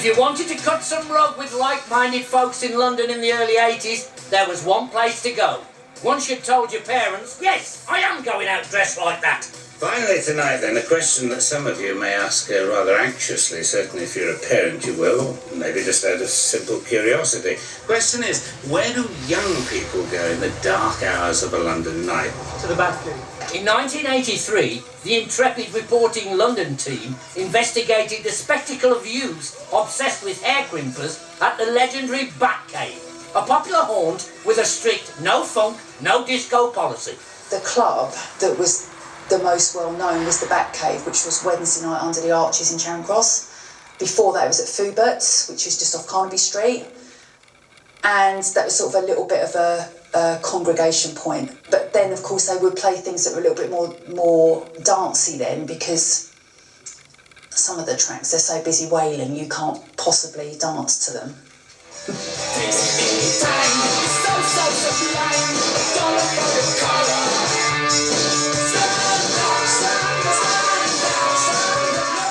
If you wanted to cut some rug with like-minded folks in London in the early 80s, there was one place to go. Once you'd told your parents, yes, I am going out dressed like that. Finally tonight then, a question that some of you may ask rather anxiously, certainly if you're a parent you will, or maybe just out of simple curiosity. The question is, where do young people go in the dark hours of a London night? To the Batcave. In 1983, the intrepid reporting London team investigated the spectacle of youths obsessed with hair crimpers at the legendary Batcave, a popular haunt with a strict no funk, no disco policy. The club that was the most well known was the Batcave, which was Wednesday night under the arches in Charing Cross. Before that it was at Fubert's, which is just off Carnaby Street, and that was sort of a little bit of a congregation point. But then of course they would play things that were a little bit more dancey then, because some of the tracks, they're so busy wailing you can't possibly dance to them.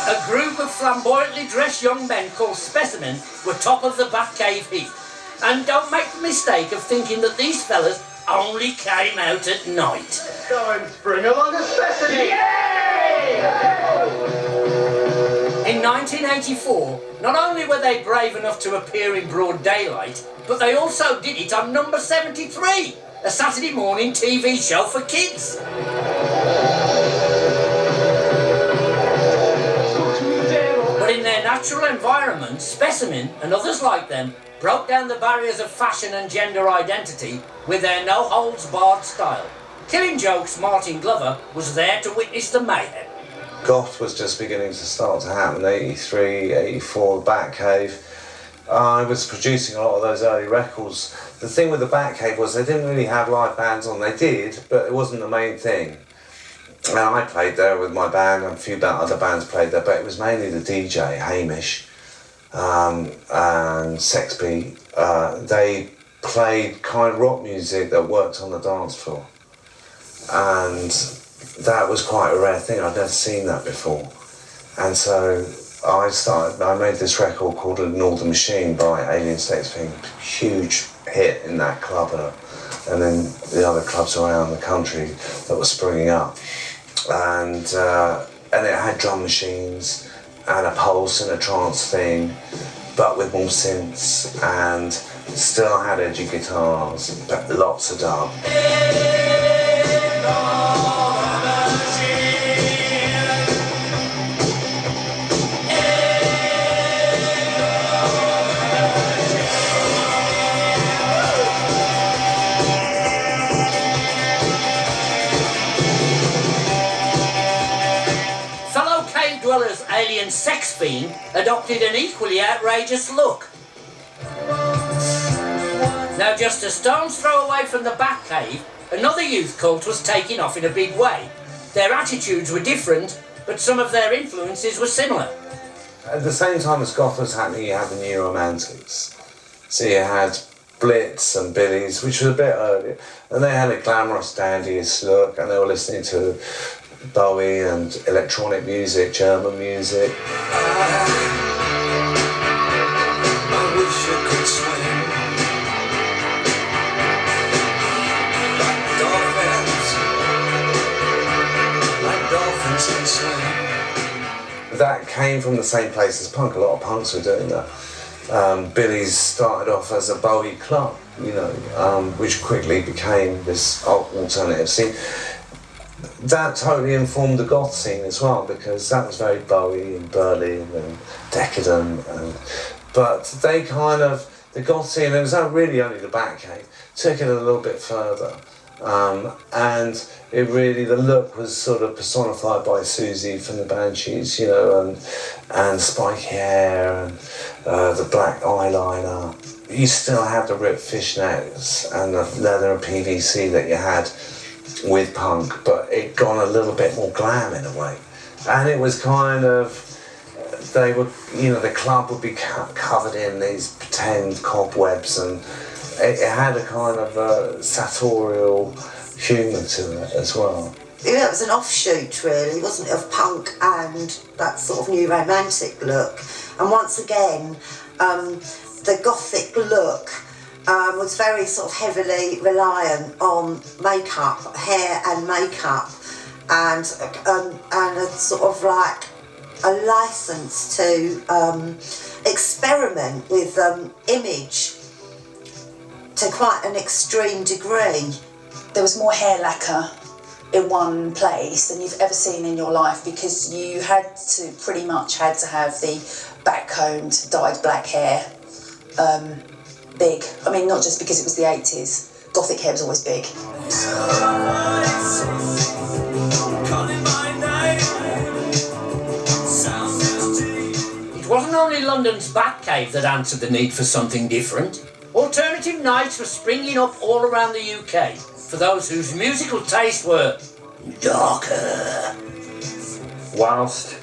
A group of flamboyantly dressed young men called Specimen were top of the Batcave heap. And don't make the mistake of thinking that these fellas only came out at night. Go and spring along a Specimen! Yay! In 1984, not only were they brave enough to appear in broad daylight, but they also did it on Number 73, a Saturday morning TV show for kids. But in their natural environment, Specimen and others like them broke down the barriers of fashion and gender identity with their no-holds-barred style. Killing Joke's Martin Glover was there to witness the mayhem. Goth was just beginning to start to happen, 83, 84, Batcave. I was producing a lot of those early records. The thing with the Batcave was they didn't really have live bands on. They did, but it wasn't the main thing. And I played there with my band, and a few other bands played there, but it was mainly the DJ, Hamish, and Sexby. They played kind of rock music that worked on the dance floor. And that was quite a rare thing. I'd never seen that before. And so I made this record called Ignore the Machine by Alien Sex Fiend, huge hit in that club, and then the other clubs around the country that were springing up. And it had drum machines and a pulse and a trance thing, but with more synths, and still had edgy guitars, but lots of dub. Alien Sex Fiend adopted an equally outrageous look. Now, just a stone's throw away from the Batcave, another youth cult was taking off in a big way. Their attitudes were different, but some of their influences were similar. At the same time as Goth was happening, you had the New Romantics. So you had Blitz and Billies, which was a bit earlier, and they had a glamorous, dandiest look, and they were listening to Bowie and electronic music, German music. I wish I could swim like dolphins can swim. That came from the same place as punk. A lot of punks were doing that. Billy's started off as a Bowie club, which quickly became this alternative scene. That totally informed the goth scene as well, because that was very Bowie and Berlin and decadent, but they the goth scene, it was really only the Batcave, took it a little bit further, and it really, the look was sort of personified by Susie from the Banshees, and spiky hair and the black eyeliner. You still had the ripped fishnets and the leather and PVC that you had with punk, but it gone a little bit more glam in a way. And it was the club would be covered in these pretend cobwebs, and it had a kind of sartorial humour to it as well. Yeah, it was an offshoot really, wasn't it, of punk and that sort of new romantic look. And once again, the Gothic look was very sort of heavily reliant on makeup, hair and makeup, and a sort of like a license to experiment with image to quite an extreme degree. There was more hair lacquer in one place than you've ever seen in your life, because you pretty much had to have the back-combed, dyed black hair. Big. I mean, not just because it was the 80s. Gothic hair was always big. It wasn't only London's Batcave that answered the need for something different. Alternative nights were springing up all around the UK for those whose musical tastes were darker. Whilst